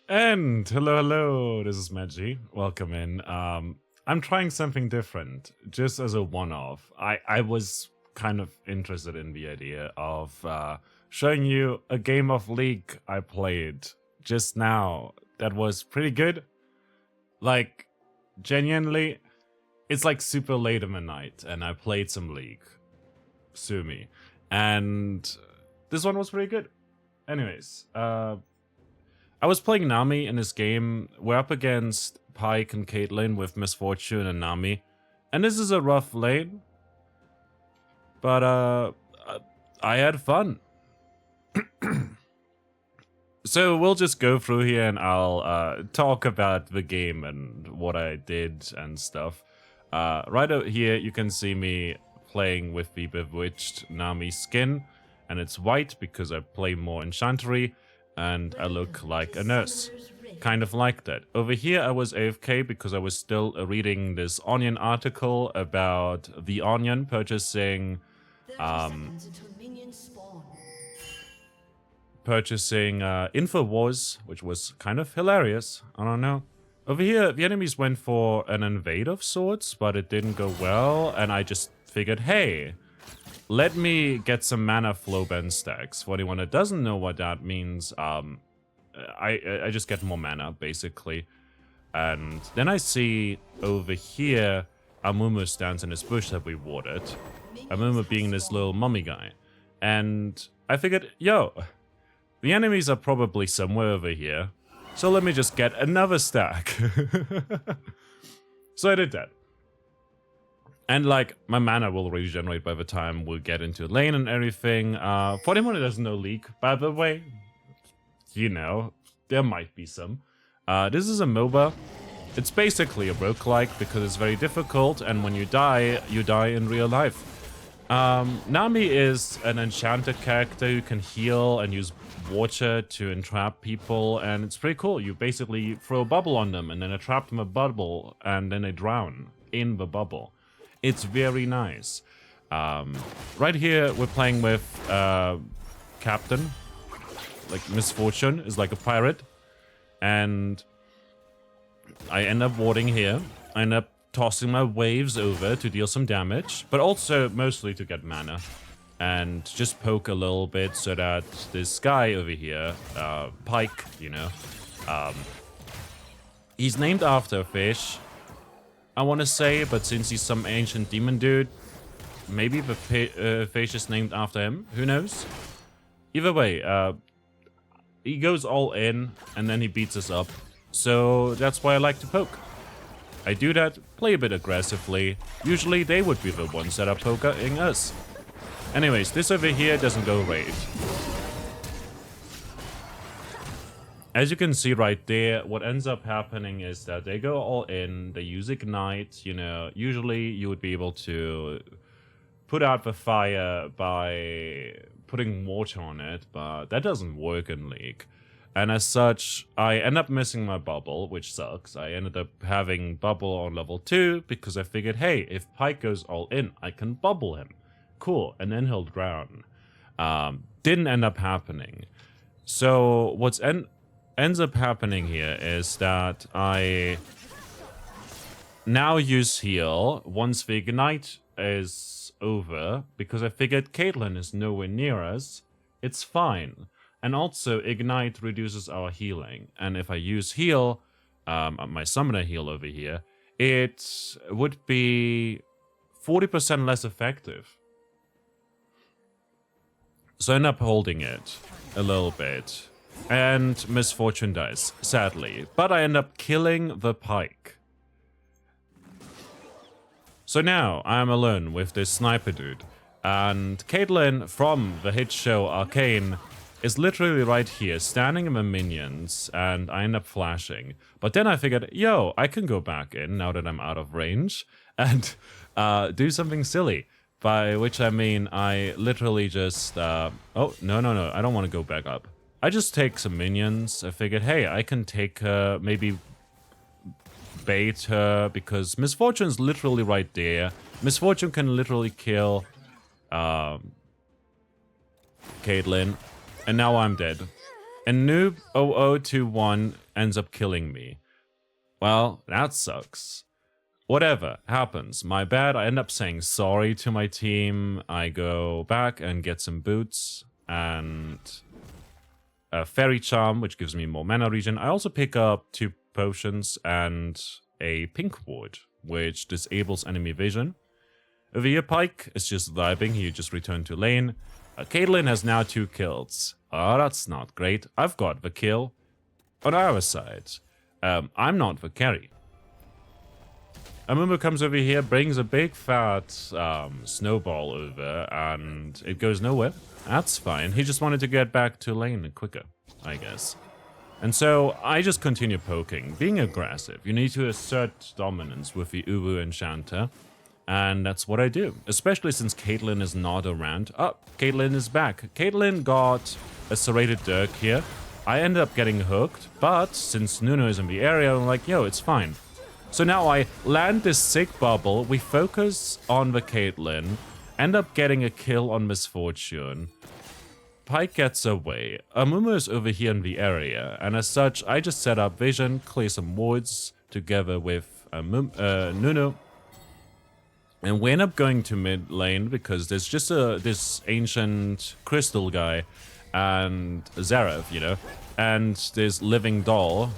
And hello, this is Magi. Welcome in. I'm trying something different, just as a one-off. I was kind of interested in the idea of showing you a game of League I played just now that was pretty good. Like, genuinely, it's like super late in the night, and I played some League. Sue me. And this one was pretty good. Anyways, I was playing Nami in this game. We're up against Pyke and Caitlyn with Misfortune and Nami. And this is a rough lane. But I had fun. So we'll just go through here and I'll talk about the game and what I did and stuff. Right out here you can see me playing with the Bewitched Nami skin. And it's white because I play more Enchantery. And I look like a nurse. Kind of like that. Over here I was AFK because I was still reading this Onion article about the Onion purchasing Infowars, which was kind of hilarious. I don't know. Over here the enemies went for an invade of sorts, but it didn't go well, and I just figured, hey, let me get some mana flow bend stacks. For anyone that doesn't know what that means, I just get more mana, basically. And then I see over here, Amumu stands in this bush that we watered. Amumu being this little mummy guy. And I figured, yo, the enemies are probably somewhere over here. So let me just get another stack. So I did that. And, like, my mana will regenerate by the time we get into lane and everything. For anyone who doesn't know League, by the way, you know, there might be some. This is a MOBA. It's basically a roguelike because it's very difficult, and when you die in real life. Nami is an enchanted character who can heal and use water to entrap people, and it's pretty cool. You basically throw a bubble on them, and then trap them in a bubble, and then they drown in the bubble. It's very nice. Right here, we're playing with Captain. Like, Misfortune is like a pirate. And I end up warding here. I end up tossing my waves over to deal some damage. But also, mostly to get mana. And just poke a little bit so that this guy over here, Pyke, you know. He's named after a fish, I want to say, but since he's some ancient demon dude, maybe the fish is named after him. Who knows? Either way, he goes all in, and then he beats us up. So that's why I like to poke. I do that, play a bit aggressively. Usually they would be the ones that are poking us. Anyways, this over here doesn't go raid. As you can see right there, what ends up happening is that they go all in, they use Ignite, you know. Usually you would be able to put out the fire by putting water on it, but that doesn't work in League. And as such, I end up missing my bubble, which sucks. I ended up having bubble on level 2 because I figured, hey, if Pyke goes all in, I can bubble him. Cool, and then he'll drown. Didn't end up happening. So what's ends up happening here is that I now use heal once the Ignite is over, because I figured Caitlyn is nowhere near us. It's fine. And also, Ignite reduces our healing. And if I use heal, my summoner heal over here, it would be 40% less effective. So I end up holding it a little bit. And Misfortune dies, sadly. But I end up killing the Pyke. So now I'm alone with this sniper dude. And Caitlyn from the hit show Arcane is literally right here, standing in the minions, and I end up flashing. But then I figured, yo, I can go back in now that I'm out of range and do something silly. By which I mean I literally just... oh, no, I don't want to go back up. I just take some minions. I figured, hey, I can take her, maybe bait her, because Misfortune's literally right there. Misfortune can literally kill Caitlyn, and now I'm dead. And Noob 0021 ends up killing me. Well, that sucks. Whatever, happens. My bad. I end up saying sorry to my team. I go back and get some boots and a fairy charm, which gives me more mana regen. I also pick up 2 potions and a pink ward, which disables enemy vision. Over here, Pike is just vibing. He just returned to lane. Caitlyn has now 2 kills. Oh, that's not great. I've got the kill on our side. I'm not the carry. Amumu comes over here, brings a big fat snowball over, and it goes nowhere. That's fine. He just wanted to get back to lane quicker, I guess. And so I just continue poking, being aggressive. You need to assert dominance with the Uwu Enchanter, and that's what I do. Especially since Caitlyn is not around. Oh, Caitlyn is back. Caitlyn got a serrated Dirk here. I ended up getting hooked, but since Nuno is in the area, I'm like, yo, it's fine. So now I land this sick bubble, we focus on the Caitlyn, end up getting a kill on Misfortune. Pike gets away. Amumu is over here in the area, and as such, I just set up vision, clear some wards together with Nuno. And we end up going to mid lane because there's just this ancient crystal guy and Zareth, you know, and this living doll.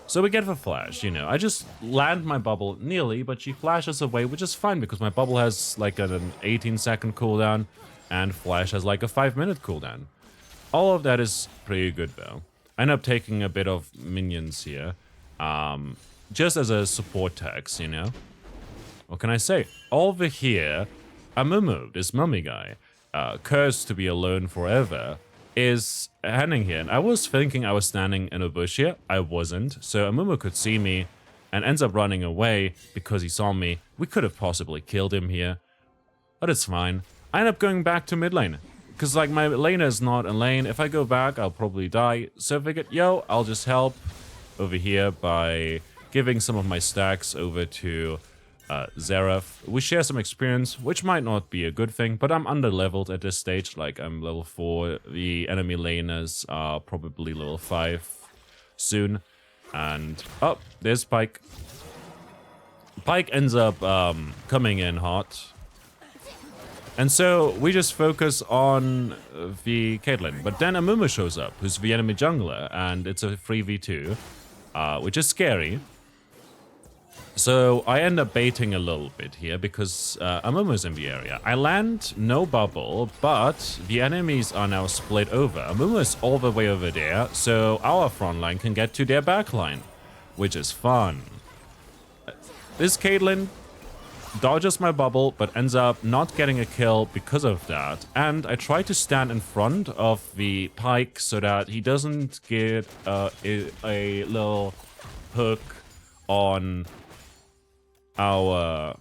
So we get the flash, you know. I just land my bubble nearly, but she flashes away, which is fine because my bubble has like an 18-second cooldown and flash has like a 5-minute cooldown. All of that is pretty good though. I end up taking a bit of minions here, just as a support tax, you know. What can I say? Over here, Amumu, this mummy guy, cursed to be alone forever, is standing here. And I was thinking I was standing in a bush here. I wasn't. So Amumu could see me and ends up running away because he saw me. We could have possibly killed him here, but it's fine. I end up going back to mid lane because like my laner is not in lane. If I go back, I'll probably die. So I figured, yo, I'll just help over here by giving some of my stacks over to Zareth. We share some experience, which might not be a good thing, but I'm under-leveled at this stage. Like, I'm level 4. The enemy laners are probably level 5 soon. And, oh, there's Pike. Pike ends up coming in hot. And so, we just focus on the Caitlyn. But then Amumu shows up, who's the enemy jungler, and it's a 3v2, which is scary. So I end up baiting a little bit here because Amumu's in the area. I land no bubble, but the enemies are now split over. Amumu is all the way over there, so our front line can get to their back line, which is fun. This Caitlyn dodges my bubble, but ends up not getting a kill because of that. And I try to stand in front of the Pike so that he doesn't get a little hook on our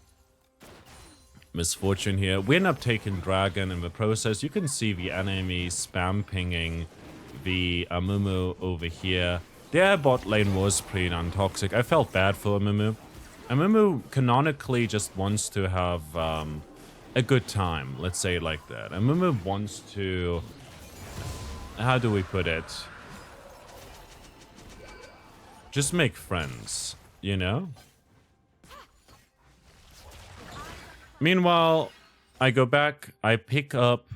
Misfortune here. We end up taking Dragon in the process. You can see the enemy spam pinging the Amumu over here. Their bot lane was pretty non-toxic. I felt bad for Amumu. Amumu canonically just wants to have a good time. Let's say it like that. Amumu wants to... How do we put it? Just make friends, you know? Meanwhile, I go back, I pick up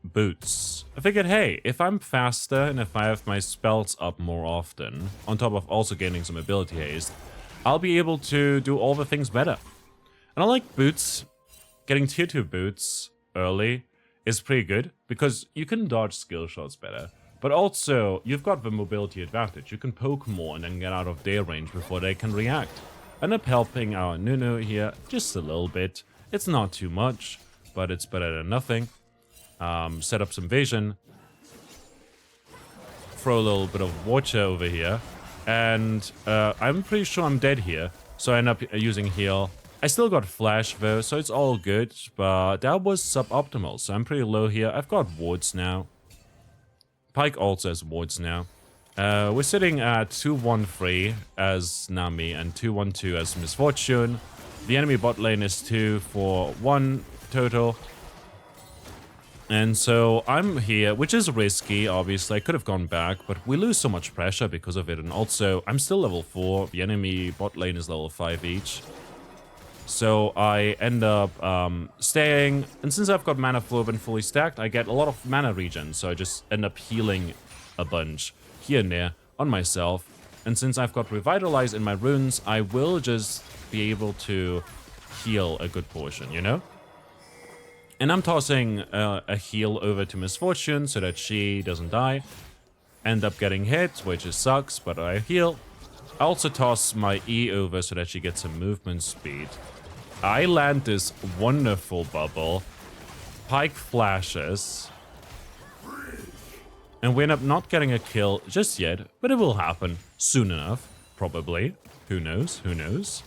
boots. I figured, hey, if I'm faster and if I have my spells up more often, on top of also gaining some ability haste, I'll be able to do all the things better. And I like boots. Getting tier 2 boots early is pretty good, because you can dodge skill shots better. But also, you've got the mobility advantage. You can poke more and then get out of their range before they can react. End up helping our Nuno here just a little bit. It's not too much, but it's better than nothing. Set up some vision. Throw a little bit of water over here. And I'm pretty sure I'm dead here. So I end up using heal. I still got flash though, so it's all good. But that was suboptimal, so I'm pretty low here. I've got wards now. Pike also has wards now. We're sitting at 2-1-3 as Nami and 2-1-2 as Misfortune. The enemy bot lane is 2-4-1 total. And so I'm here, which is risky, obviously. I could have gone back, but we lose so much pressure because of it. And also, I'm still level 4. The enemy bot lane is level 5 each. So I end up staying. And since I've got mana flow and fully stacked, I get a lot of mana regen. So I just end up healing a bunch here and there on myself. And since I've got Revitalize in my runes, I will just be able to heal a good portion, you know? And I'm tossing a heal over to Misfortune so that she doesn't die. End up getting hit, which is sucks, but I heal. I also toss my E over so that she gets some movement speed. I land this wonderful bubble. Pike flashes. And we end up not getting a kill just yet, but it will happen soon enough, probably. Who knows? Who knows?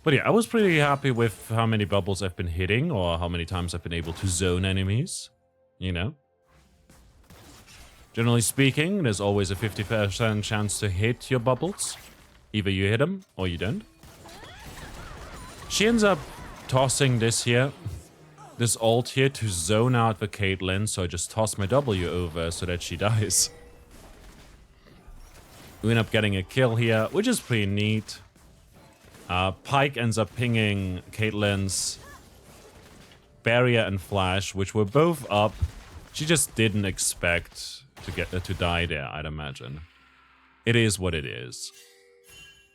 But yeah, I was pretty happy with how many bubbles I've been hitting, or how many times I've been able to zone enemies, you know? Generally speaking, there's always a 50% chance to hit your bubbles. Either you hit them, or you don't. She ends up tossing this here, this ult here, to zone out the Caitlyn, so I just toss my W over so that she dies. We end up getting a kill here, which is pretty neat. Pike ends up pinging Caitlyn's barrier and flash, which were both up. She just didn't expect to die there, I'd imagine. It is what it is.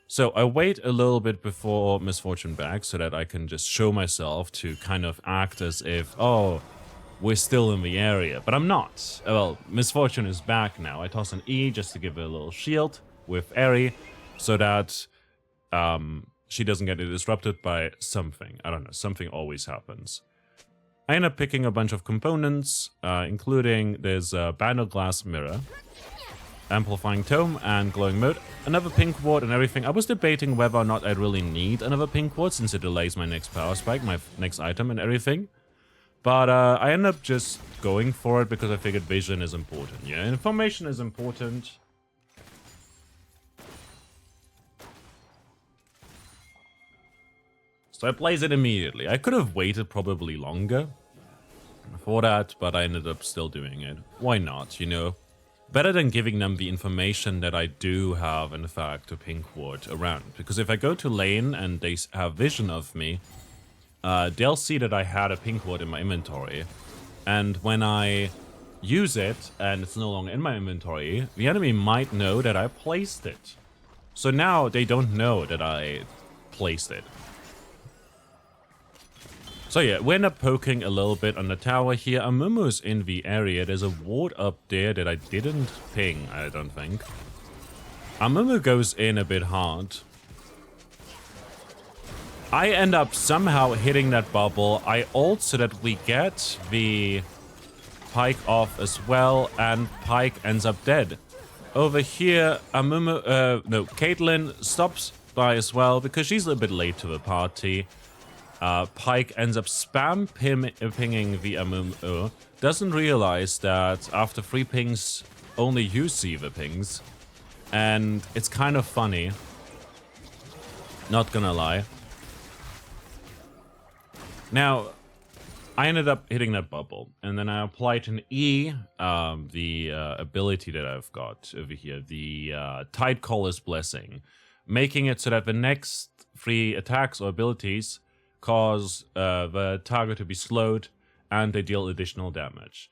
So I wait a little bit before Misfortune back so that I can just show myself to kind of act as if, oh, we're still in the area. But I'm not. Well, Misfortune is back now. I toss an E just to give her a little shield with Eri so that she doesn't get disrupted by something. I don't know, something always happens. I end up picking a bunch of components, including this Bandle Glass Mirror, Amplifying Tome, and Glowing Mode, another Pink Ward and everything. I was debating whether or not I really need another Pink Ward, since it delays my next Power Spike, my next item and everything. But I end up just going for it because I figured vision is important. Yeah, information is important. So I place it immediately. I could have waited probably longer for that, but I ended up still doing it. Why not, you know? Better than giving them the information that I do have, in fact, a Pink Ward around. Because if I go to lane and they have vision of me, they'll see that I had a Pink Ward in my inventory. And when I use it, and it's no longer in my inventory, the enemy might know that I placed it. So now they don't know that I placed it. So yeah, we end up poking a little bit on the tower here. Amumu's in the area. There's a ward up there that I didn't ping, I don't think. Amumu goes in a bit hard. I end up somehow hitting that bubble. I ult so that we get the Pike off as well, and Pike ends up dead. Over here, Caitlyn stops by as well because she's a little bit late to the party. Pike ends up pinging the Amumu, doesn't realize that after 3 pings, only you see the pings. And it's kind of funny. Not gonna lie. Now, I ended up hitting that bubble, and then I applied an E, the ability that I've got over here, the Tidecaller's Blessing, making it so that the next 3 attacks or abilities cause the target to be slowed, and they deal additional damage.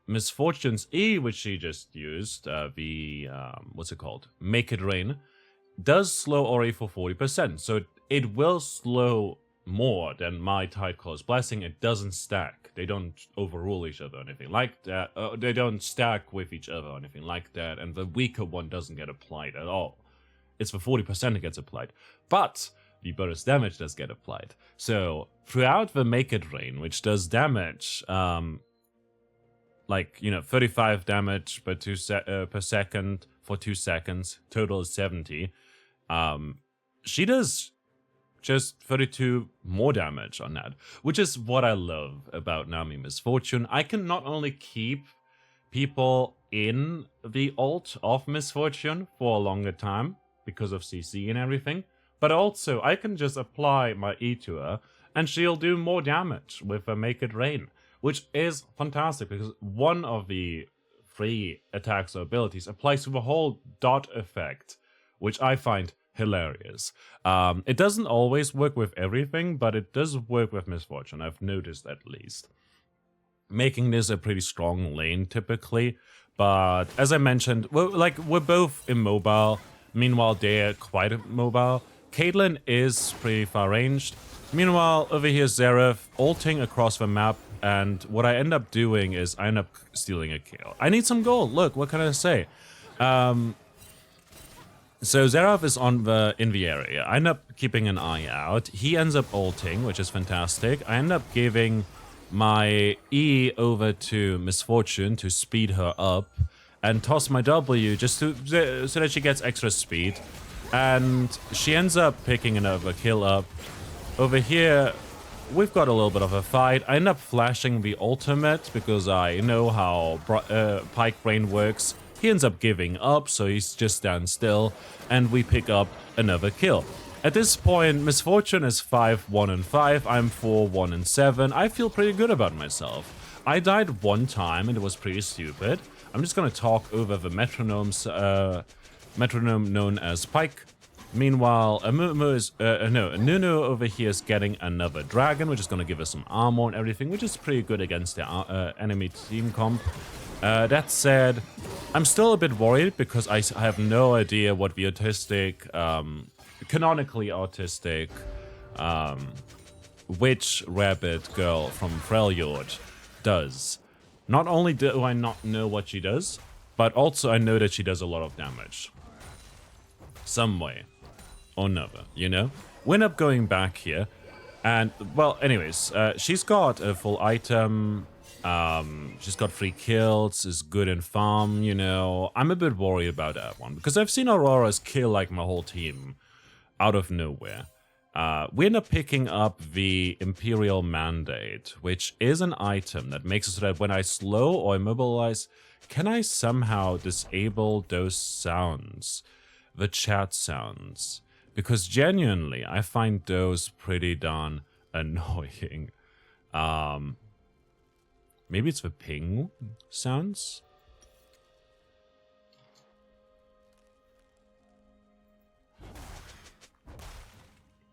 Misfortune's E, which she just used, what's it called? Make It Rain, does slow Ori for 40%, so it will slow more than my Tidecaller's Blessing. It doesn't stack. They don't overrule each other or anything like that. They don't stack with each other or anything like that, and the weaker one doesn't get applied at all. It's for 40% that gets applied. But the bonus damage does get applied. So throughout the Make It Rain, which does damage, 35 damage per second for 2 seconds, total is 70. She does just 32 more damage on that, which is what I love about Nami Misfortune. I can not only keep people in the ult of Misfortune for a longer time because of CC and everything, but also I can just apply my E to her and she'll do more damage with a Make It Rain, which is fantastic because one of the 3 attacks or abilities applies to the whole dot effect, which I find hilarious. It doesn't always work with everything, but it does work with Misfortune, I've noticed at least. Making this a pretty strong lane typically, but as I mentioned, we're both immobile. Meanwhile, they're quite immobile. Caitlyn is pretty far ranged. Meanwhile, over here, Xerath ulting across the map, and what I end up doing is I end up stealing a kill. I need some gold. Look, what can I say? So Xerath is in the area. I end up keeping an eye out. He ends up ulting, which is fantastic. I end up giving my E over to Misfortune to speed her up, and toss my W just so that she gets extra speed. And she ends up picking another kill up. Over here, we've got a little bit of a fight. I end up flashing the ultimate because I know how Pike Brain works. He ends up giving up, so he's just stands still, and we pick up another kill. At this point, Misfortune is 5-1-5, I'm 4-1-7. I feel pretty good about myself. I died one time, and it was pretty stupid. I'm just gonna talk over the metronome known as Pike. Meanwhile, Nunu over here is getting another dragon, which is going to give us some armor and everything, which is pretty good against the enemy team comp. That said, I'm still a bit worried because I have no idea what the autistic, canonically autistic, witch rabbit girl from Freljord does. Not only do I not know what she does, but also I know that she does a lot of damage. Some way or another, you know? We end up going back here, and, well, anyways, she's got a full item, she's got 3 kills, is good in farm, you know? I'm a bit worried about that one, because I've seen Aurora's kill, like, my whole team out of nowhere. We end up picking up the Imperial Mandate, which is an item that makes it so that when I slow or immobilize, can I somehow disable those sounds? The chat sounds, because genuinely I find those pretty darn annoying. Maybe it's the ping sounds?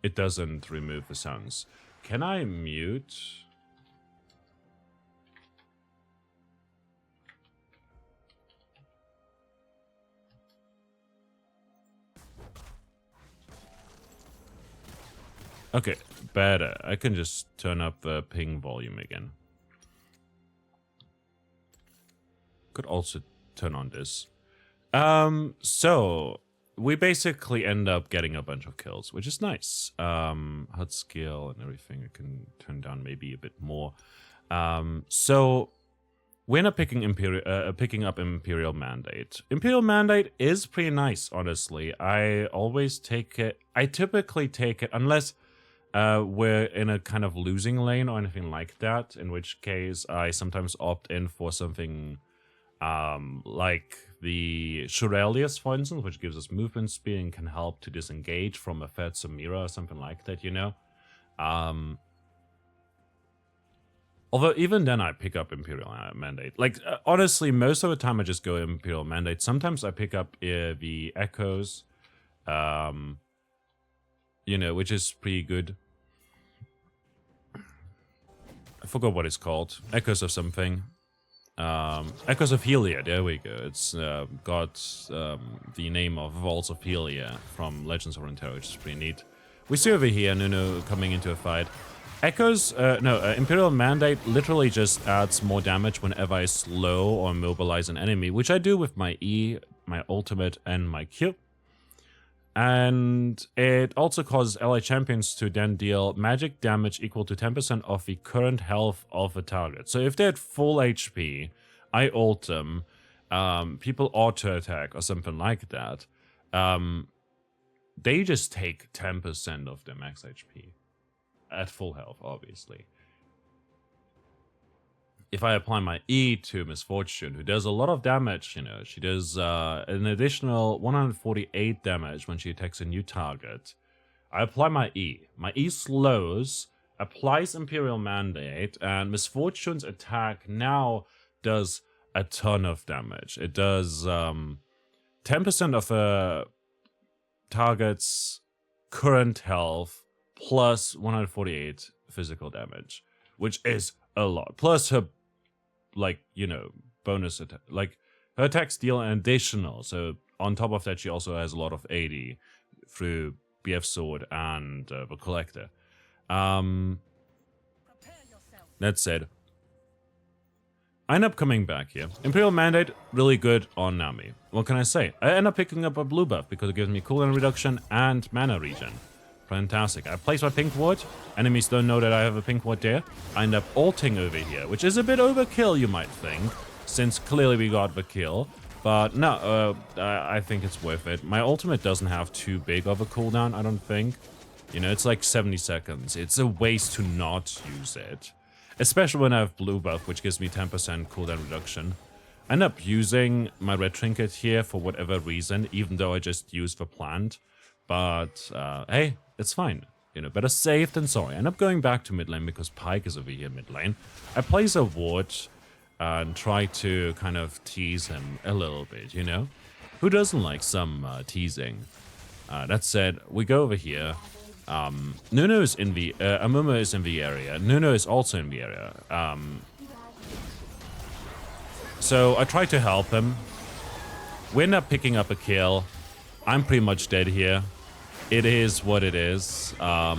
It doesn't remove the sounds. Can I mute? Okay, better. I can just turn up the ping volume again. Could also turn on this. So we basically end up getting a bunch of kills, which is nice. HUD scale and everything I can turn down maybe a bit more. So we end up picking up Imperial Mandate. Imperial Mandate is pretty nice, honestly. I always take it. I typically take it unless we're in a kind of losing lane or anything like that, in which case I sometimes opt in for something like the Shurelius, for instance, which gives us movement speed and can help to disengage from a Fed Samira or something like that, you know? Although even then I pick up Imperial Mandate. Like, honestly, most of the time I just go Imperial Mandate. Sometimes I pick up the Echoes, you know, which is pretty good. I forgot what it's called. Echoes of something. Echoes of Helia, there we go. It's got the name of Vaults of Helia from Legends of Runeterra, which is pretty neat. We see over here Nunu coming into a fight. Echoes, Imperial Mandate literally just adds more damage whenever I slow or immobilize an enemy, which I do with my E, my ultimate, and my Q. And it also causes ally champions to then deal magic damage equal to 10% of the current health of a target. So if they're at full HP, I ult them, people auto attack or something like that, they just take 10% of their max HP at full health, obviously. If I apply my E to Misfortune, who does a lot of damage, you know, she does an additional 148 damage when she attacks a new target. I apply my E. My E slows applies Imperial Mandate, and Misfortune's attack now does a ton of damage. It does 10% of a target's current health plus 148 physical damage, which is a lot. Plus her, like, you know, bonus attack. Like, her attacks deal an additional, so on top of that, she also has a lot of AD through BF Sword and the Collector. That said, I end up coming back here. Imperial Mandate, really good on Nami. What can I say? I end up picking up a blue buff because it gives me cooldown reduction and mana regen. Fantastic. I place my pink ward. Enemies don't know that I have a pink ward there. I end up ulting over here, which is a bit overkill, you might think, since clearly we got the kill. But no, I think it's worth it. My ultimate doesn't have too big of a cooldown, I don't think. You know, it's like 70 seconds. It's a waste to not use it. Especially when I have blue buff, which gives me 10% cooldown reduction. I end up using my red trinket here for whatever reason, even though I just used the plant. But, hey, it's fine. You know, better safe than sorry. I end up going back to mid lane because Pyke is over here mid lane. I place a ward and try to kind of tease him a little bit, you know? Who doesn't like some teasing? That said, we go over here. Nuno is in the... Amumu is in the area. Nuno is also in the area. So I try to help him. We end up picking up a kill. I'm pretty much dead here. It is what it is. I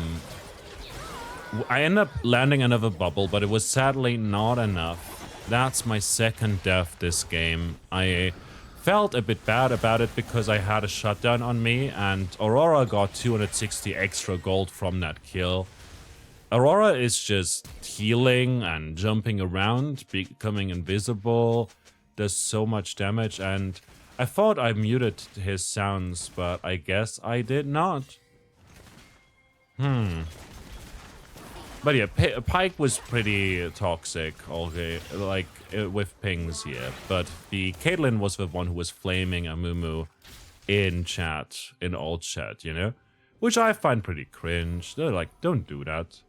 end up landing another bubble, but it was sadly not enough. That's my second death this game. I felt a bit bad about it because I had a shutdown on me, and Aurora got 260 extra gold from that kill. Aurora is just healing and jumping around, becoming invisible, does so much damage, and I thought I muted his sounds, but I guess I did not. But yeah, Pyke was pretty toxic, okay, like, with pings here. But the Caitlyn was the one who was flaming Amumu in chat, in old chat, you know? Which I find pretty cringe. They're like, don't do that.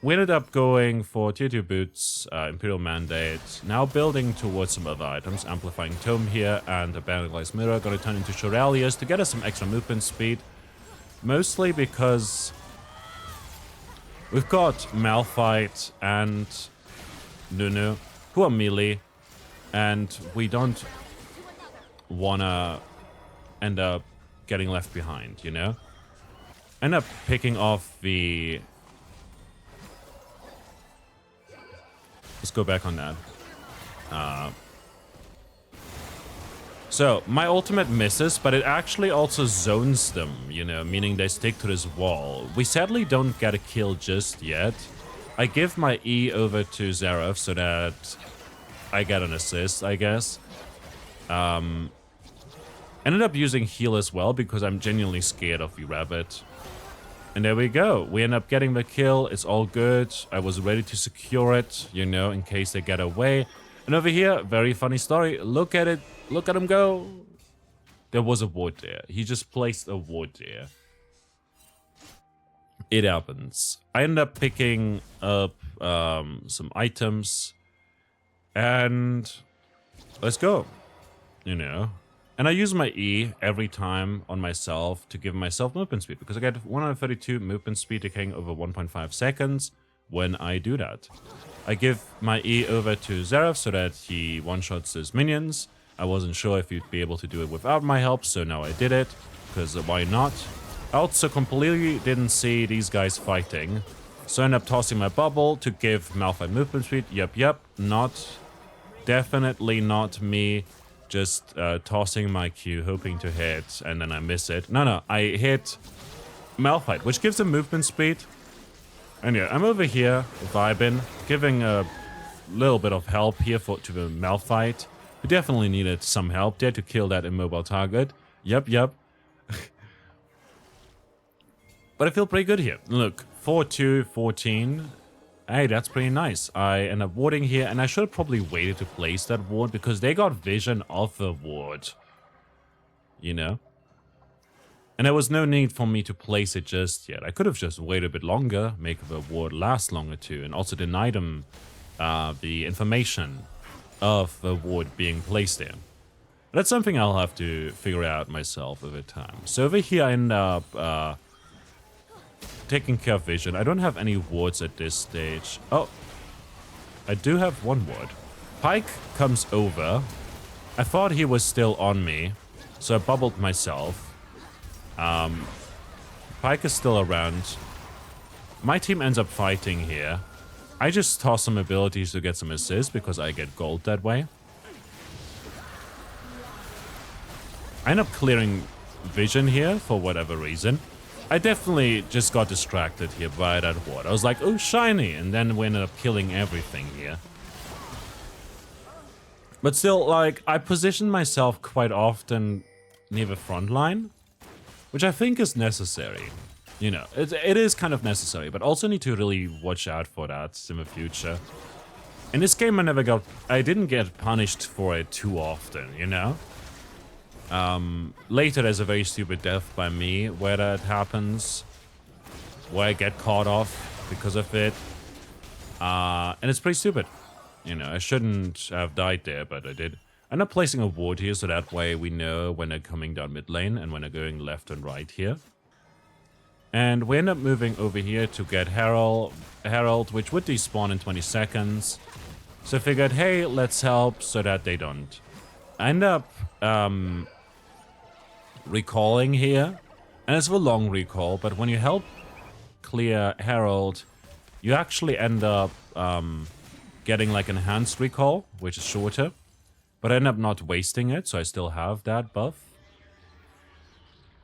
We ended up going for tier 2 boots, Imperial Mandate, now building towards some other items, Amplifying Tome here, and a Bandagalized Mirror, gonna turn into Shuralius to get us some extra movement speed. Mostly because we've got Malphite and Nunu, who are melee, and we don't wanna end up getting left behind, you know? End up picking off the... Let's go back on that. So, my ultimate misses, but it actually also zones them, you know, meaning they stick to this wall. We sadly don't get a kill just yet. I give my E over to Xerath so that I get an assist, I guess. Ended up using heal as well because I'm genuinely scared of the rabbit. And there we go. We end up getting the kill. It's all good. I was ready to secure it, you know, in case they get away. And over here, very funny story. Look at it. Look at him go. There was a ward there. He just placed a ward there. It happens. I end up picking up some items. And let's go. You know. And I use my E every time on myself to give myself movement speed. Because I get 132 movement speed decaying over 1.5 seconds when I do that. I give my E over to Xerath so that he one-shots his minions. I wasn't sure if he'd be able to do it without my help, so now I did it. Because why not? I also completely didn't see these guys fighting. So I ended up tossing my bubble to give Malphite movement speed. Yep. Definitely not me. Just tossing my Q, hoping to hit, and then I miss it. No, I hit Malphite, which gives him movement speed. And yeah, I'm over here, vibing, giving a little bit of help here to the Malphite. We definitely needed some help there to kill that immobile target. Yep. But I feel pretty good here. Look, 4-2, 14. Hey, that's pretty nice. I end up warding here, and I should have probably waited to place that ward because they got vision of the ward. You know? And there was no need for me to place it just yet. I could have just waited a bit longer, make the ward last longer too, and also deny them the information of the ward being placed there. That's something I'll have to figure out myself over time. So over here I end up taking care of vision. I don't have any wards at this stage. Oh, I do have one ward. Pike comes over. I thought he was still on me, so I bubbled myself. Pike is still around. My team ends up fighting here. I just toss some abilities to get some assists because I get gold that way. I end up clearing vision here for whatever reason. I definitely just got distracted here by that ward. I was like, oh, shiny, and then we ended up killing everything here. But still, like, I position myself quite often near the front line, which I think is necessary. You know, it is kind of necessary, but also need to really watch out for that in the future. In this game, I didn't get punished for it too often, you know? Later there's a very stupid death by me where that happens, where I get caught off because of it, and it's pretty stupid. You know, I shouldn't have died there, but I did. I'm not placing a ward here, so that way we know when they're coming down mid lane and when they're going left and right here. And we end up moving over here to get Herald, which would despawn in 20 seconds. So I figured, hey, let's help so that they don't. I end up recalling here, and it's a long recall, but when you help clear Herald, you actually end up getting like enhanced recall, which is shorter, but I end up not wasting it, so I still have that buff.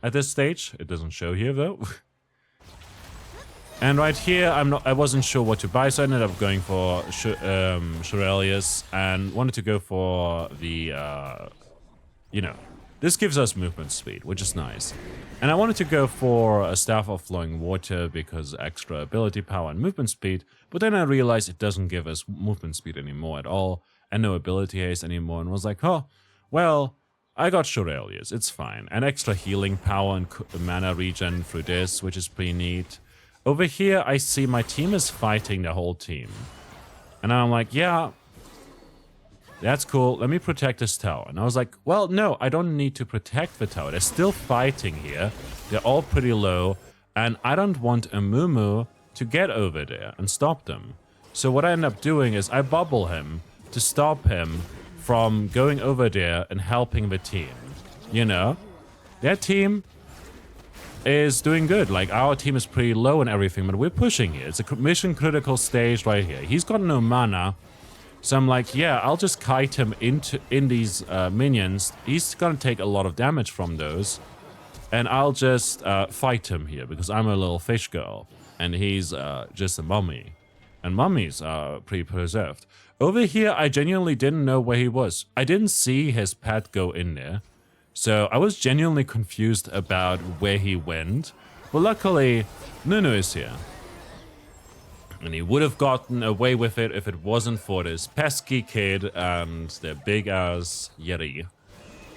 At this stage, it doesn't show here though. And right here, I wasn't sure what to buy, so I ended up going for Shurelius and wanted to go for the, you know, this gives us movement speed, which is nice. And I wanted to go for a Staff of Flowing Water because extra ability power and movement speed, but then I realized it doesn't give us movement speed anymore at all, and no ability haste anymore, and was like, oh, well, I got Shurelius, it's fine. And extra healing power and mana regen through this, which is pretty neat. Over here, I see my team is fighting the whole team. And I'm like, yeah, that's cool. Let me protect this tower. And I was like, well, no, I don't need to protect the tower. They're still fighting here. They're all pretty low. And I don't want a Mumu to get over there and stop them. So what I end up doing is I bubble him to stop him from going over there and helping the team. You know? Their team is doing good. Like, our team is pretty low and everything, but we're pushing here. It's a mission critical stage right here. He's got no mana, so I'm like, yeah, I'll just kite him in these minions. He's gonna take a lot of damage from those, and I'll just fight him here because I'm a little fish girl, and he's just a mummy, and mummies are pretty preserved. Over here, I genuinely didn't know where he was. I didn't see his pet go in there. So I was genuinely confused about where he went. But luckily, Nunu is here. And he would have gotten away with it if it wasn't for this pesky kid and their big-ass Yeti.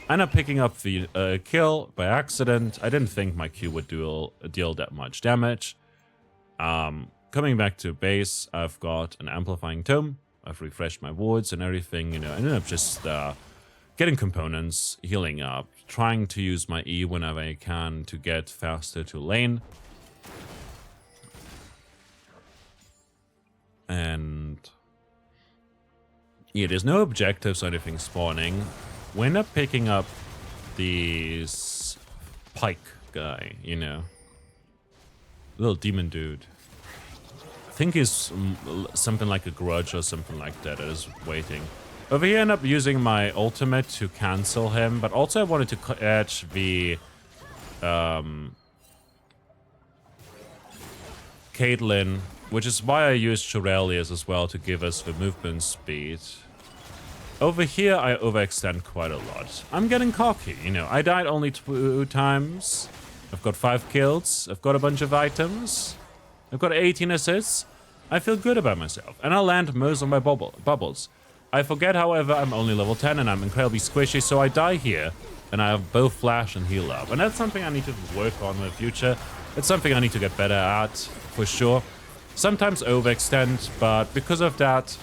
I ended up picking up the kill by accident. I didn't think my Q would deal that much damage. Coming back to base, I've got an Amplifying Tome. I've refreshed my wards and everything, you know. I ended up just getting components, healing up, trying to use my E whenever I can to get faster to lane. And yeah, there's no objectives or anything spawning. We end up picking up this Pike guy, you know. Little demon dude. I think he's something like a grudge or something like that. I was waiting. Over here, I end up using my ultimate to cancel him, but also I wanted to catch the Caitlyn, which is why I used Shurelius as well to give us the movement speed. Over here, I overextend quite a lot. I'm getting cocky, you know. I died only 2 times. I've got 5 kills. I've got a bunch of items. I've got 18 assists. I feel good about myself, and I land most of my bubbles. I forget, however, I'm only level 10 and I'm incredibly squishy, so I die here. And I have both flash and heal up. And that's something I need to work on in the future. It's something I need to get better at, for sure. Sometimes overextend, but because of that,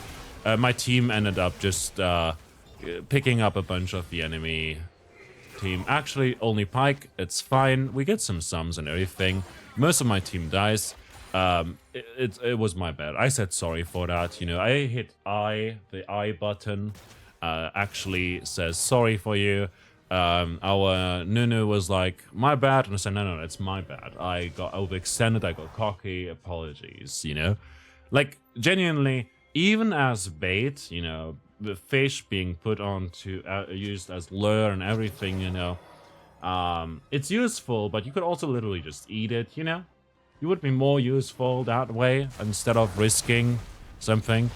my team ended up just picking up a bunch of the enemy team. Actually, only Pike, it's fine. We get some sums and everything. Most of my team dies. It was my bad. I said sorry for that. You know, I hit I, the I button actually says sorry for you. Our Nunu was like, my bad. And I said, no, it's my bad. I got overextended. I got cocky. Apologies, you know? Like, genuinely, even as bait, you know, the fish being put on to used as lure and everything, you know, it's useful, but you could also literally just eat it, you know? You would be more useful that way instead of risking something.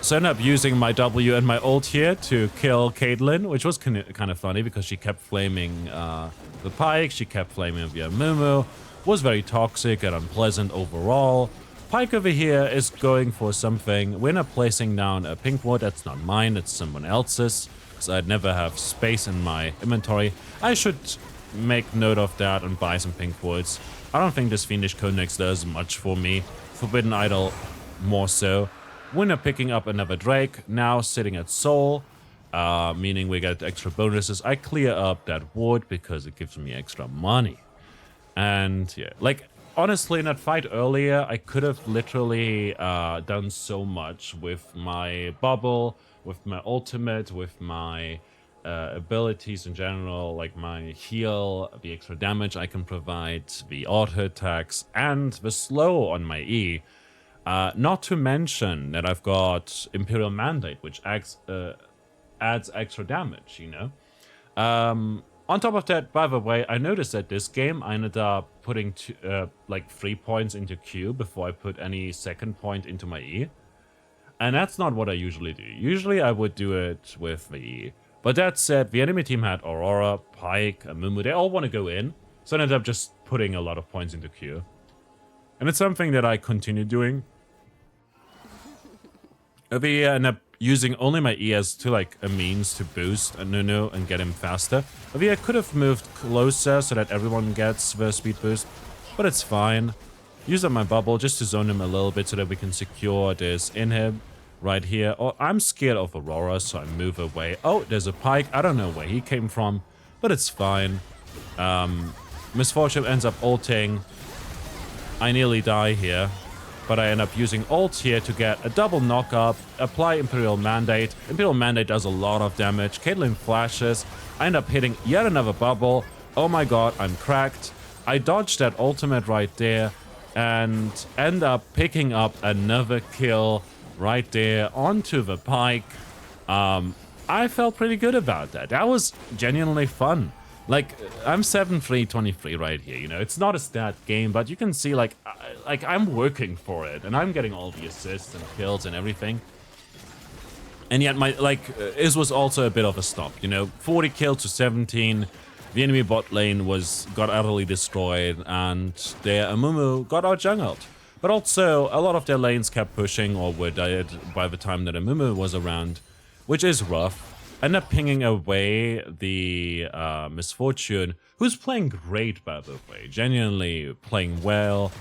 So I ended up using my W and my ult here to kill Caitlyn, which was kind of funny because she kept flaming the Pyke, she kept flaming via Mumu, was very toxic and unpleasant overall. Pyke over here is going for something. We're not placing down a pink ward, that's not mine, it's someone else's, because I'd never have space in my inventory. I should make note of that and buy some pink wards. I don't think this Fiendish Codex does much for me. Forbidden Idol more so. Winner picking up another Drake, now sitting at Soul, meaning we get extra bonuses. I clear up that ward because it gives me extra money. And yeah, like, honestly, in that fight earlier, I could have literally done so much with my bubble, with my ultimate, with my abilities in general, like my heal, the extra damage I can provide, the auto attacks, and the slow on my E. Not to mention that I've got Imperial Mandate, which adds extra damage, you know? On top of that, by the way, I noticed that this game I ended up putting like 3 points into Q before I put any second point into my E. And that's not what I usually do. Usually I would do it with the E. But that said, the enemy team had Aurora, Pyke, and Mumu. They all want to go in. So I ended up just putting a lot of points into Q. And it's something that I continue doing. Over here, I end up using only my E as to like a means to boost a Nunu and get him faster. Over here, I could have moved closer so that everyone gets the speed boost, but it's fine. Use up my bubble just to zone him a little bit so that we can secure this inhib right here. Oh, I'm scared of Aurora, so I move away. Oh, there's a Pyke. I don't know where he came from, but it's fine. Misfortune ends up ulting. I nearly die here. But I end up using ult here to get a double knock-up, apply Imperial Mandate. Imperial Mandate does a lot of damage. Caitlyn flashes. I end up hitting yet another bubble. Oh my god, I'm cracked. I dodged that ultimate right there and end up picking up another kill right there onto the Pyke. I felt pretty good about that. That was genuinely fun. Like, I'm 7-3-23 right here, you know, it's not a stat game, but you can see, like I'm working for it, and I'm getting all the assists and kills and everything. And yet, this was also a bit of a stop, you know, 40 kills to 17, the enemy bot lane got utterly destroyed, and their Amumu got out-jungled. But also, a lot of their lanes kept pushing or were dead by the time that Amumu was around, which is rough. End up pinging away the Misfortune, who's playing great, by the way. Genuinely playing well,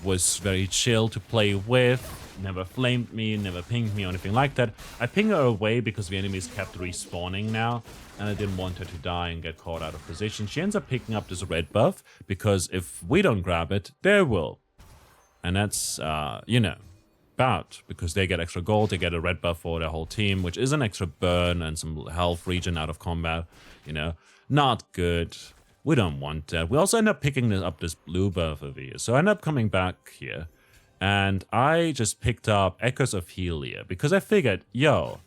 was very chill to play with, never flamed me, never pinged me or anything like that. I ping her away because the enemies kept respawning now, and I didn't want her to die and get caught out of position. She ends up picking up this red buff, because if we don't grab it, they will. And that's, you know, bad, because they get extra gold, they get a red buff for their whole team, which is an extra burn and some health regen out of combat, you know, not good. We don't want that. We also end up picking up this blue buff over here, so I end up coming back here, and I just picked up Echoes of Helia, because I figured, yo,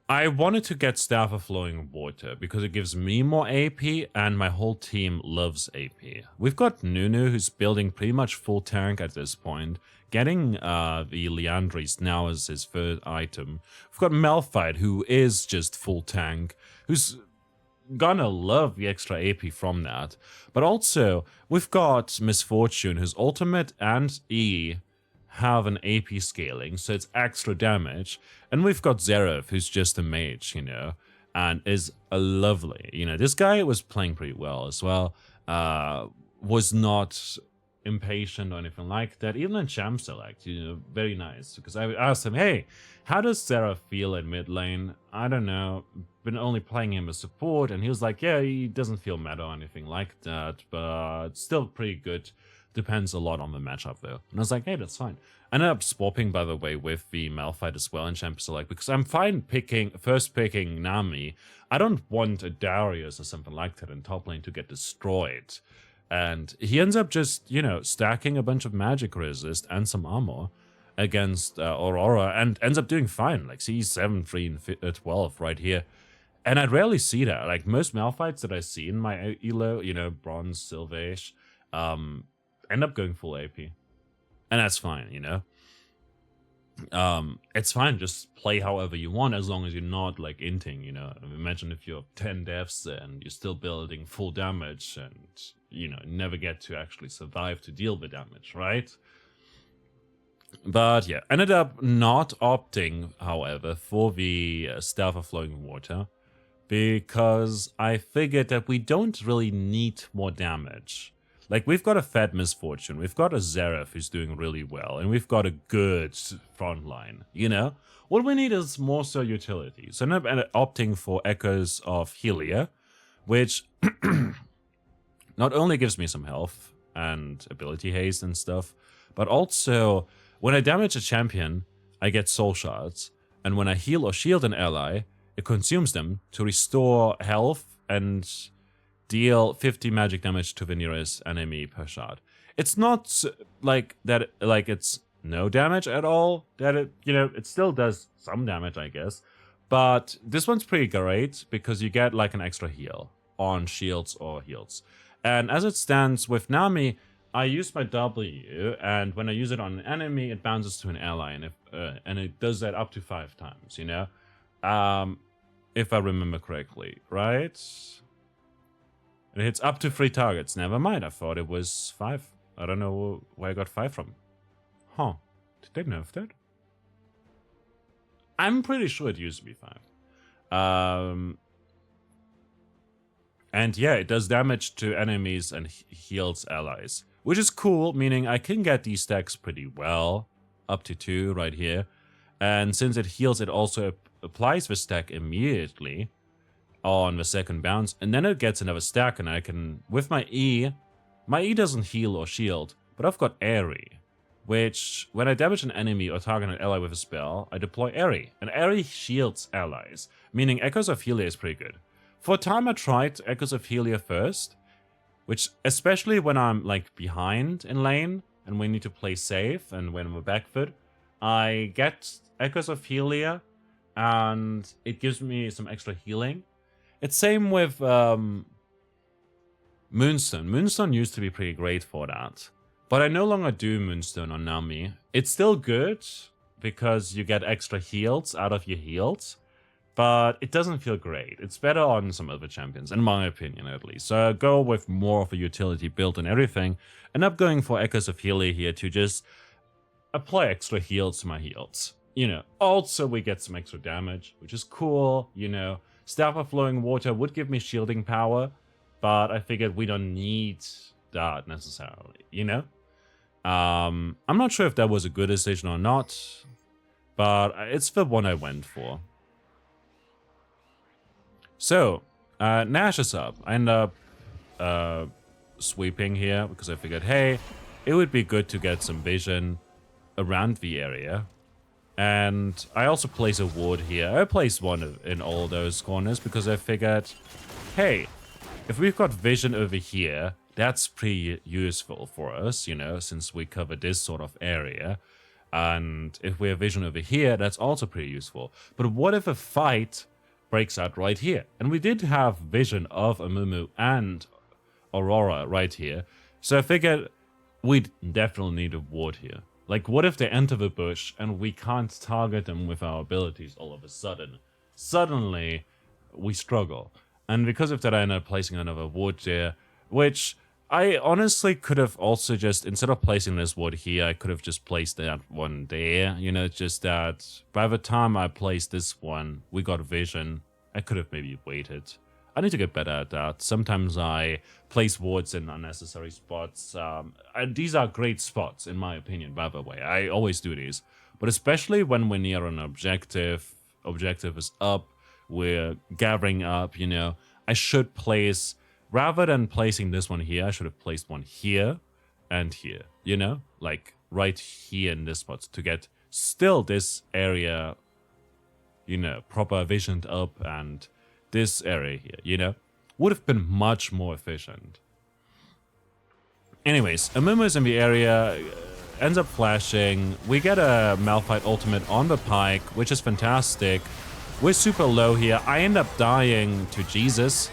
I wanted to get Staff of Flowing Water because it gives me more AP and my whole team loves AP. We've got Nunu, who's building pretty much full tank at this point, getting the Liandry's now as his third item. We've got Malphite, who is just full tank, who's gonna love the extra AP from that. But also, we've got Misfortune, whose ultimate and E have an AP scaling, so it's extra damage. And we've got Zeref, who's just a mage, and is a lovely. This guy was playing pretty well as well. Was not impatient or anything like that. Even in Champ Select, very nice. Because I asked him, hey, how does Zeref feel in mid lane? I don't know. Been only playing him as support, and he was like, yeah, he doesn't feel meta or anything like that, but still pretty good. Depends a lot on the matchup though. And I was like, hey, that's fine. I ended up swapping, by the way, with the Malphite as well in Champion Select, because I'm fine first picking Nami. I don't want a Darius or something like that in top lane to get destroyed. And he ends up just, stacking a bunch of magic resist and some armor against Aurora, and ends up doing fine. Like, he's 7, 3, and 12 right here. And I rarely see that. Like, most Malphites that I see in my elo, bronze, silverish, end up going full AP. And that's fine, It's fine, just play however you want, as long as you're not, like, inting, Imagine if you have 10 deaths and you're still building full damage and, never get to actually survive to deal the damage, right? But yeah, ended up not opting, however, for the Staff of Flowing Water, because I figured that we don't really need more damage. Like, we've got a Fed Misfortune, we've got a Zeref who's doing really well, and we've got a good front line, What we need is more so utility. So I ended up opting for Echoes of Helia, which not only gives me some health and ability haste and stuff, but also, when I damage a champion, I get soul shards, and when I heal or shield an ally, it consumes them to restore health and deal 50 magic damage to the nearest enemy per shot. It's not like that, like it's no damage at all. That it still does some damage, I guess. But this one's pretty great because you get like an extra heal on shields or heals. And as it stands with Nami, I use my W, and when I use it on an enemy, it bounces to an ally, and it does that up to 5 times. If I remember correctly, right? It hits up to 3 targets. Never mind, I thought it was 5. I don't know where I got 5 from. Huh. Did they nerf that? I'm pretty sure it used to be 5. And yeah, it does damage to enemies and heals allies. Which is cool, meaning I can get these stacks pretty well. Up to 2 right here. And since it heals, it also applies the stack immediately on the second bounce, and then it gets another stack, and I can, with my E doesn't heal or shield, but I've got Airy, which, when I damage an enemy or target an ally with a spell, I deploy Airy, and Airy shields allies, meaning Echoes of Helia is pretty good. For a time I tried Echoes of Helia first, which, especially when I'm, like, behind in lane, and we need to play safe, and when we're back foot, I get Echoes of Helia, and it gives me some extra healing. It's same with Moonstone. Moonstone used to be pretty great for that. But I no longer do Moonstone on Nami. It's still good, because you get extra heals out of your heals. But it doesn't feel great. It's better on some other champions, in my opinion at least. So I go with more of a utility build and everything. End up going for Echoes of Helia here to just apply extra heals to my heals. Also we get some extra damage, which is cool, Staff of Flowing Water would give me shielding power, but I figured we don't need that necessarily, I'm not sure if that was a good decision or not, but it's the one I went for. So, Nash is up. I end up sweeping here because I figured, hey, it would be good to get some vision around the area. And I also place a ward here. I placed one in all those corners because I figured, hey, if we've got vision over here, that's pretty useful for us, since we cover this sort of area. And if we have vision over here, that's also pretty useful. But what if a fight breaks out right here? And we did have vision of Amumu and Aurora right here. So I figured we'd definitely need a ward here. Like, what if they enter the bush and we can't target them with our abilities all of a sudden? Suddenly, we struggle. And because of that, I ended up placing another ward there, which I honestly could have also just, instead of placing this ward here, I could have just placed that one there. You know, just that by the time I placed this one, we got vision. I could have maybe waited. I need to get better at that. Sometimes I place wards in unnecessary spots. And these are great spots, in my opinion, by the way. I always do these. But especially when we're near an objective is up, we're gathering up, you know, I should place, rather than placing this one here, I should have placed one here and here, you know, like right here in this spot to get still this area, you know, proper visioned up, and this area here, you know, would have been much more efficient. Anyways, Amumu is in the area, ends up flashing. We get a Malphite ultimate on the Pike, which is fantastic. We're super low here. I end up dying to Jesus,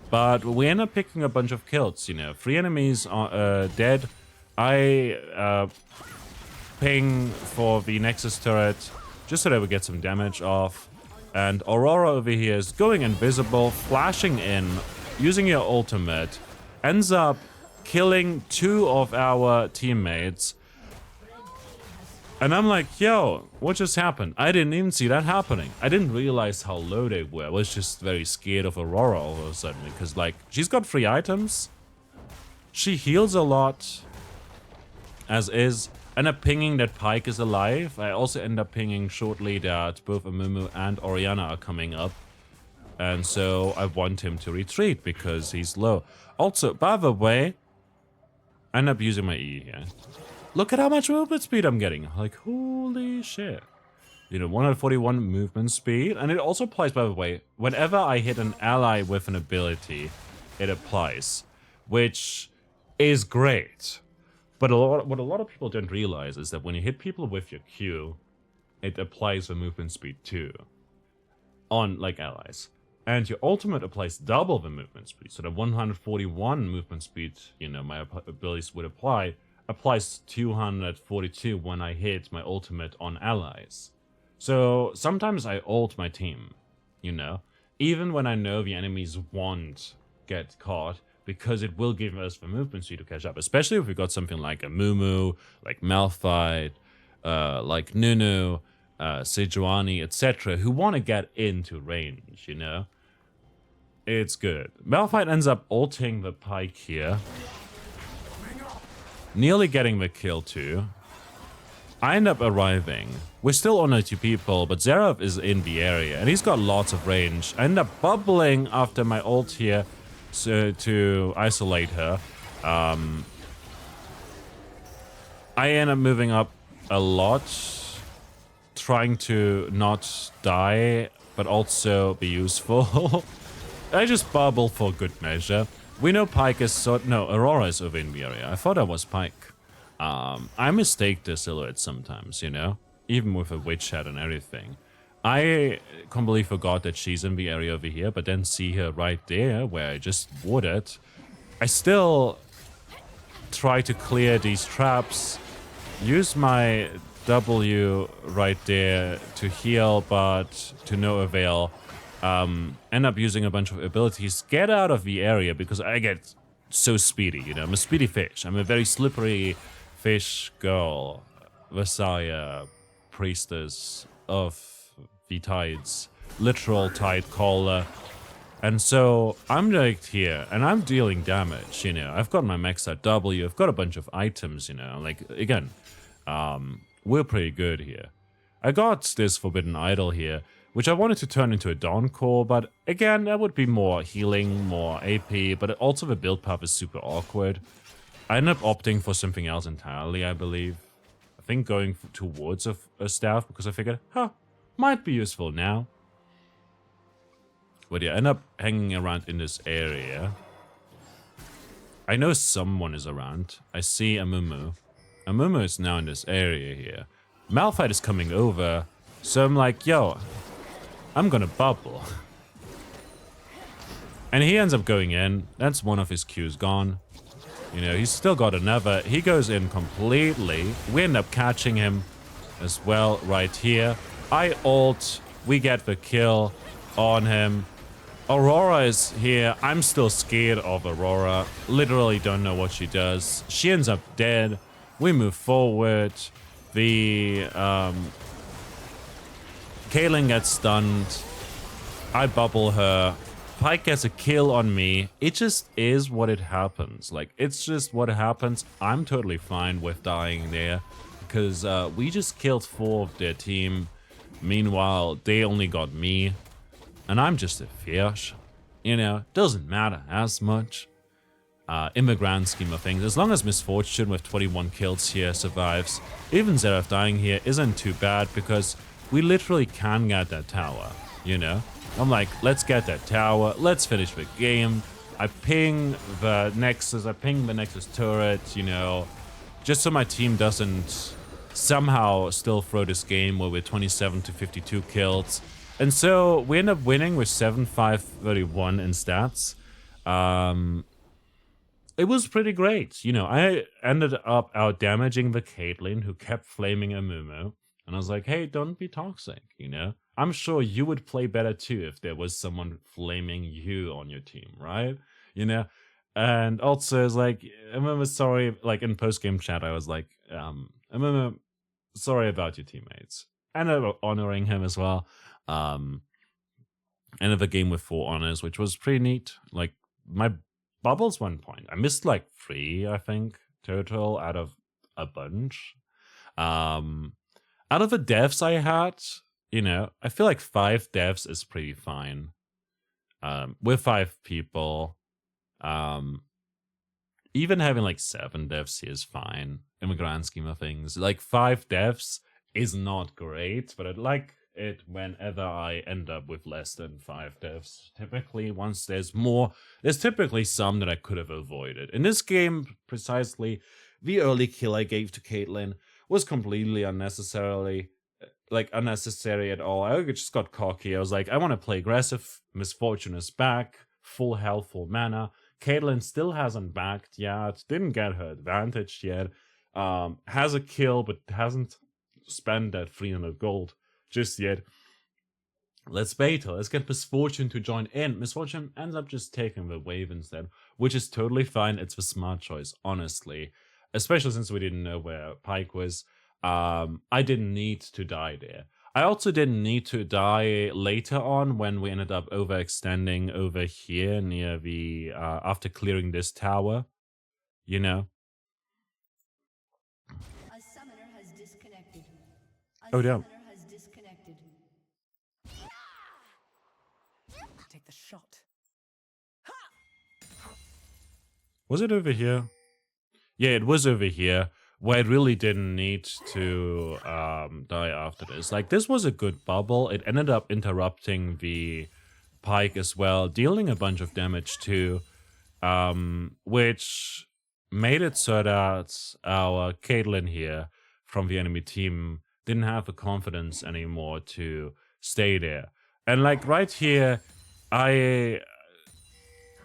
but we end up picking a bunch of kills, you know. 3 enemies are dead. I ping for the Nexus turret just so that we get some damage off. And Aurora over here is going invisible, flashing in, using your ultimate, ends up killing 2 of our teammates. And I'm like, yo, what just happened? I didn't even see that happening. I didn't realize how low they were. I was just very scared of Aurora all of a sudden, because, like, she's got 3 items. She heals a lot, as is. End up pinging that Pike is alive. I also end up pinging shortly that both Amumu and Orianna are coming up. And so I want him to retreat because he's low. Also, by the way, I end up using my E here. Look at how much movement speed I'm getting. Like, holy shit. You know, 141 movement speed. And it also applies, by the way, whenever I hit an ally with an ability, it applies. Which is great. But what a lot of people don't realize is that when you hit people with your Q, it applies the movement speed too. On, like, allies. And your ultimate applies double the movement speed. So the 141 movement speed, you know, my abilities would apply, applies 242 when I hit my ultimate on allies. So sometimes I ult my team, you know, even when I know the enemies won't get caught, because it will give us the movement speed to catch up, especially if we got something like a Mumu, like Malphite, like Nunu, Sejuani, etc., who want to get into range, you know. It's good. Malphite ends up ulting the Pike here, nearly getting the kill too. I end up arriving. We're still only 2 people, but Zerath is in the area, and he's got lots of range. I end up bubbling after my ult here so to isolate her. I end up moving up a lot, trying to not die, but also be useful. I just bubble for good measure. We know Pike is Aurora is over in the area. I thought that was Pike. I mistake the silhouette sometimes, you know? Even with a witch hat and everything. I completely forgot that she's in the area over here, but then see her right there where I just warded. I still try to clear these traps, use my W right there to heal, but to no avail. End up using a bunch of abilities, get out of the area because I get so speedy, you know, I'm a speedy fish. I'm a very slippery fish girl, Vasaya, priestess of the tides, literal tide caller. And so I'm like here and I'm dealing damage, you know, I've got my max out W, I've got a bunch of items, you know, like again, we're pretty good here. I got this forbidden idol here, which I wanted to turn into a Dawn Core, but again, that would be more healing, more AP, but also the build path is super awkward. I ended up opting for something else entirely, I believe. I think going towards a staff, because I figured, might be useful now. But yeah, I end up hanging around in this area. I know someone is around. I see Amumu. Amumu is now in this area here. Malphite is coming over, so I'm like, yo, I'm gonna bubble. And he ends up going in. That's one of his Qs gone. You know, he's still got another. He goes in completely. We end up catching him as well right here. I ult. We get the kill on him. Aurora is here. I'm still scared of Aurora. Literally don't know what she does. She ends up dead. We move forward. The Caitlyn gets stunned. I bubble her. Pyke gets a kill on me. It just is what it happens. Like, it's just what happens. I'm totally fine with dying there because we just killed 4 of their team. Meanwhile, they only got me. And I'm just a fish. You know, doesn't matter as much. In the grand scheme of things, as long as Misfortune with 21 kills here survives, even Zeref dying here isn't too bad because we literally can get that tower, you know? I'm like, let's get that tower, let's finish the game. I ping the Nexus turret, you know, just so my team doesn't somehow still throw this game where we're 27 to 52 kills. And so we end up winning with 7-5-31 in stats. It was pretty great. You know, I ended up out damaging the Caitlyn who kept flaming Amumu. And I was like, hey, don't be toxic, you know? I'm sure you would play better too if there was someone flaming you on your team, right? You know? And also, it's like, Amumu, sorry, like in post-game chat, I was like, Amumu, sorry about your teammates. And honoring him as well. Ended the game with 4 honors, which was pretty neat. Like, my bubbles 1 point. I missed like 3, I think, total out of a bunch. Out of the deaths I had, you know, I feel like 5 deaths is pretty fine. With 5 people. Even having like 7 deaths here is fine in the grand scheme of things. Like 5 deaths is not great, but I'd like it whenever I end up with less than 5 deaths. Typically, once there's more, there's typically some that I could have avoided. In this game, precisely, the early kill I gave to Caitlyn was completely unnecessary at all. I just got cocky. I was like, I want to play aggressive. Misfortune is back. Full health, full mana. Caitlyn still hasn't backed yet. Didn't get her advantage yet. Has a kill, but hasn't spent that 300 gold just yet. Let's bait her. Let's get Misfortune to join in. Misfortune ends up just taking the wave instead, which is totally fine. It's the smart choice, honestly. Especially since we didn't know where Pyke was. I didn't need to die there. I also didn't need to die later on when we ended up overextending over here near the, after clearing this tower, you know? A summoner has disconnected. Oh, damn. Take the shot. Was it over here? Yeah, it was over here, where it really didn't need to die after this. Like, this was a good bubble. It ended up interrupting the Pyke as well, dealing a bunch of damage too, which made it so that our Caitlyn here from the enemy team didn't have the confidence anymore to stay there. And like right here, I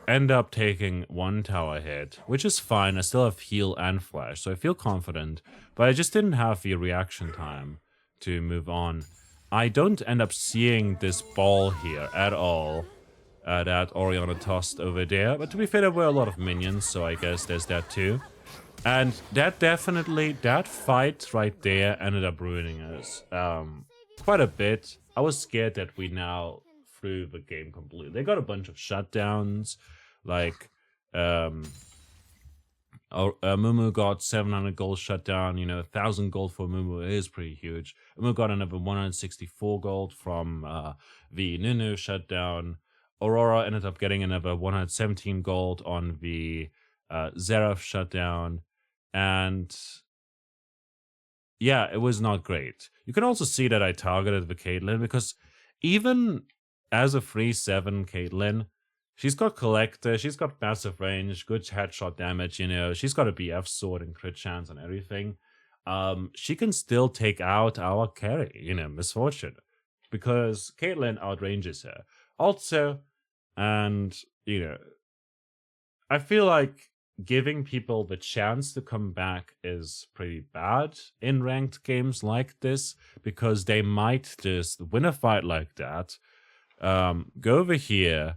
end up taking 1 tower hit, which is fine. I still have heal and flash, so I feel confident, but I just didn't have the reaction time to move on. I don't end up seeing this ball here at all that Oriana tossed over there, but to be fair, there were a lot of minions, so I guess there's that too. And that fight right there ended up ruining us quite a bit. I was scared that we now threw the game completely. They got a bunch of shutdowns, like Mumu got 700 gold shutdown, you know, 1,000 gold for Mumu is pretty huge. Mumu got another 164 gold from the Nunu shutdown. Aurora ended up getting another 117 gold on the Zeref shutdown. And yeah, it was not great. You can also see that I targeted the Caitlyn because even as a 3-7 Caitlyn, she's got Collector, she's got massive range, good headshot damage, you know, she's got a BF sword and crit chance and everything. She can still take out our carry, you know, Misfortune, because Caitlyn outranges her. Also, and, you know, I feel like giving people the chance to come back is pretty bad in ranked games like this, because they might just win a fight like that, go over here,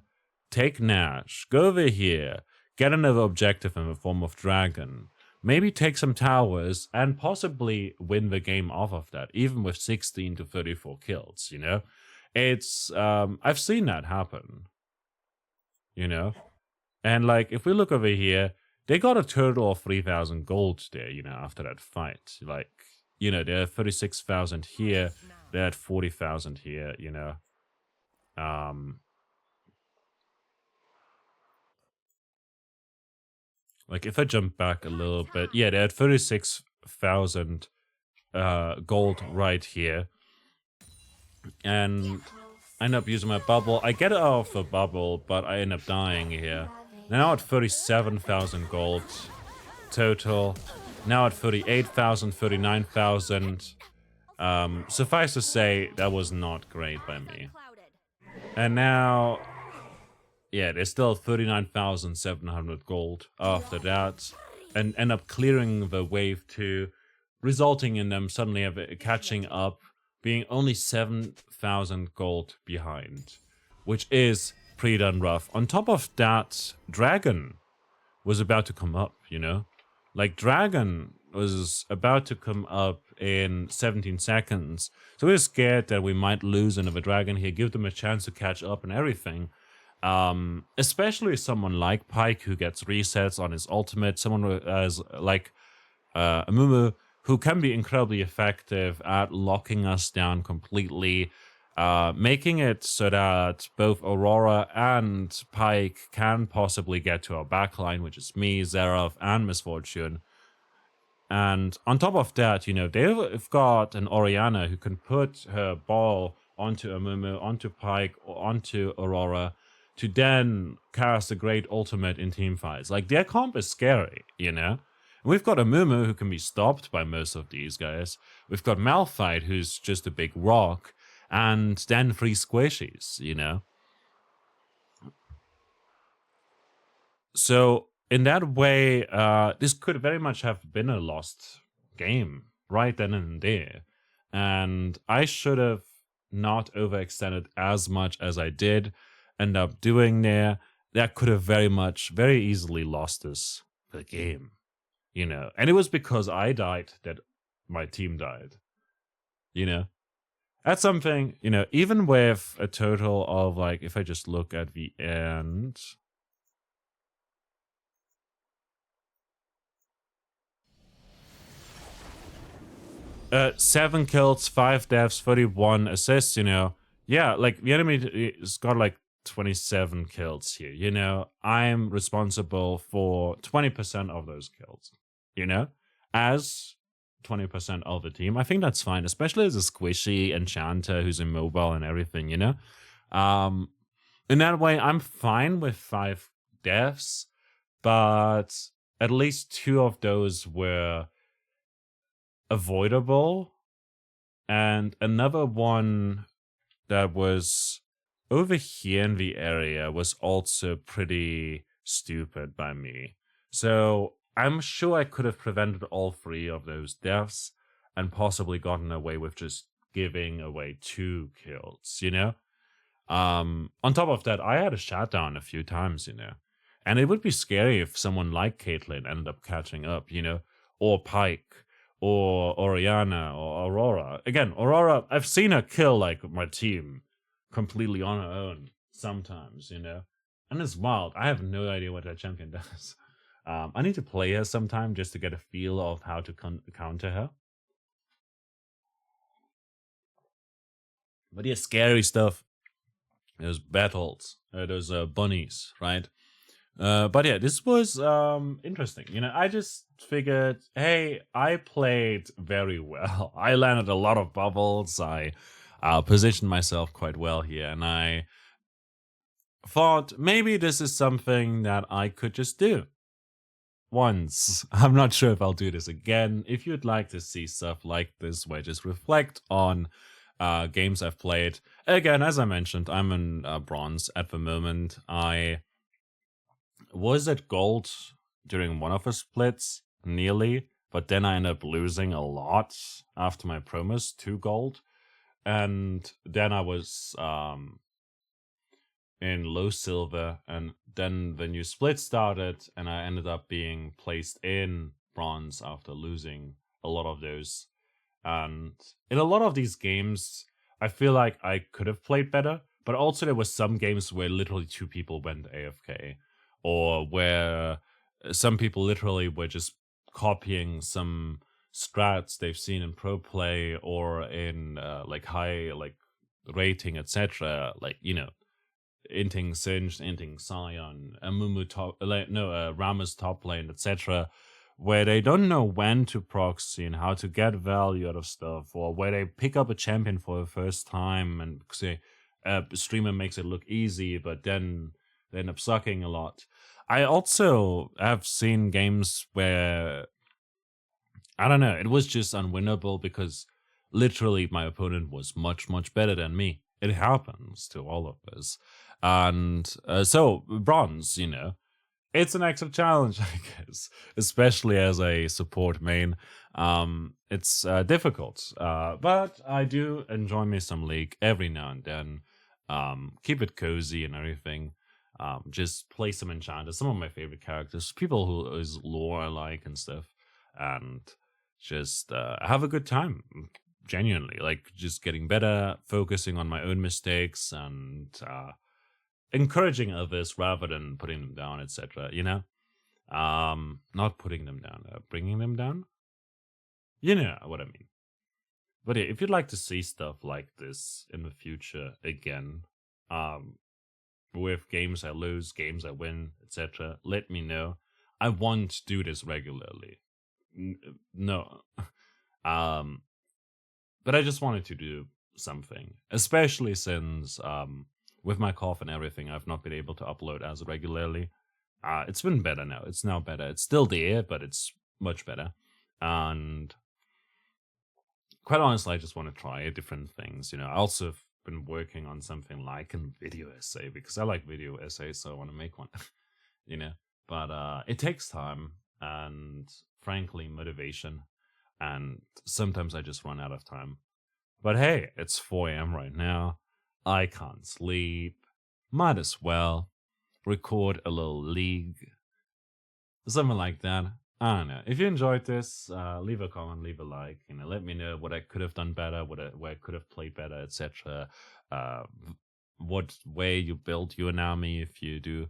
take Nash, go over here, get another objective in the form of dragon, maybe take some towers, and possibly win the game off of that, even with 16 to 34 kills, you know? It's, I've seen that happen, you know? And like, if we look over here, they got a total of 3,000 gold there, you know, after that fight. Like, you know, they're 36,000 here, they're at 40,000 here, you know? Like, if I jump back a little bit, yeah, they're at 36,000 gold right here. And I end up using my bubble. I get it out of the bubble, but I end up dying here. Now at 37,000 gold total. Now at 38,000, 39,000. Suffice to say, that was not great by me. And now, yeah, there's still 39,700 gold after that. And end up clearing the wave 2, resulting in them suddenly catching up, being only 7,000 gold behind, which is pretty darn rough. On top of that, Dragon was about to come up, you know? Like, Dragon was about to come up in 17 seconds. So we were scared that we might lose another Dragon here, give them a chance to catch up and everything. Especially someone like Pike, who gets resets on his ultimate, someone who has, like, Amumu, who can be incredibly effective at locking us down completely, making it so that both Aurora and Pike can possibly get to our backline, which is me, Zerath, and Misfortune. And on top of that, you know, they've got an Orianna who can put her ball onto Amumu, onto Pike, or onto Aurora, to then cast a great ultimate in teamfights. Like, their comp is scary, you know? We've got Amumu, who can be stopped by most of these guys. We've got Malphite, who's just a big rock. And then 3 squishies, you know? So, in that way, this could very much have been a lost game right then and there. And I should have not overextended as much as I did end up doing there. That could have very easily lost us the game. You know, and it was because I died that my team died. You know, that's something, you know, even with a total of, like, if I just look at the end. Seven kills, 5 deaths, 31 assists, you know. Yeah, like, the enemy has got like 27 kills here, you know. I'm responsible for 20% of those kills, you know, as 20% of the team. I think that's fine, especially as a squishy enchanter who's immobile and everything, you know. In that way, I'm fine with 5 deaths, but at least 2 of those were avoidable, and another one that was over here in the area was also pretty stupid by me. So I'm sure I could have prevented all 3 of those deaths and possibly gotten away with just giving away 2 kills, you know? On top of that, I had a shutdown a few times, you know? And it would be scary if someone like Caitlyn ended up catching up, you know? Or Pike, or Orianna, or Aurora. Again, Aurora, I've seen her kill, like, my team completely on her own sometimes, you know? And it's wild. I have no idea what that champion does. I need to play her sometime just to get a feel of how to counter her. But yeah, scary stuff. There's battles. There's bunnies, right? But yeah, this was interesting. You know, I just figured, hey, I played very well. I landed a lot of bubbles. I positioned myself quite well here, and I thought maybe this is something that I could just do once. I'm not sure if I'll do this again. If you'd like to see stuff like this, where I just reflect on games I've played. Again, as I mentioned, I'm in bronze at the moment. I was at gold during one of the splits, nearly, but then I ended up losing a lot after my promise to gold. And then I was in low silver, and then the new split started, and I ended up being placed in bronze after losing a lot of those. And in a lot of these games, I feel like I could have played better, but also there were some games where literally two people went AFK, or where some people literally were just copying some strats they've seen in pro play or in like high like rating, etc. Like inting Singed, inting Sion, Amumu top, like, no, Rama's top lane, etc., where they don't know when to proxy and how to get value out of stuff, or where they pick up a champion for the first time and say a streamer makes it look easy, but then they end up sucking a lot. I also have seen games where I don't know, it was just unwinnable because literally my opponent was much, much better than me. It happens to all of us. And so, bronze, it's an extra challenge, I guess, especially as a support main. It's difficult, but I do enjoy me some League every now and then. Keep it cozy and everything. Just play some enchanters, some of my favorite characters, people whose lore I like and stuff, and just have a good time. Genuinely, like just getting better, focusing on my own mistakes, and encouraging others rather than putting them down, etc. Not putting them down, bringing them down. You know what I mean. But yeah, if you'd like to see stuff like this in the future again, um, with games I lose, games I win, etc., let me know. I want to do this regularly. No, um, but I just wanted to do something, especially since with my cough and everything, I've not been able to upload as regularly. It's been better now. It's now better. It's still there, but it's much better. And quite honestly, I just want to try different things. I also have been working on something like a video essay because I like video essays, so I want to make one. you know, but it takes time and frankly motivation, and sometimes I just run out of time. But hey, it's 4 a.m. right now. I can't sleep. Might as well record a little league, something like that. I don't know. If you enjoyed this, leave a comment, leave a like. Let me know what I could have done better, where I could have played better, etc. What way you build your Nami, if you do,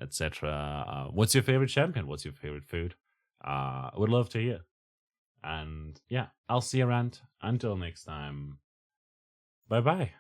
etc. What's your favorite champion? What's your favorite food? I would love to hear. And yeah, I'll see you around. Until next time. Bye bye.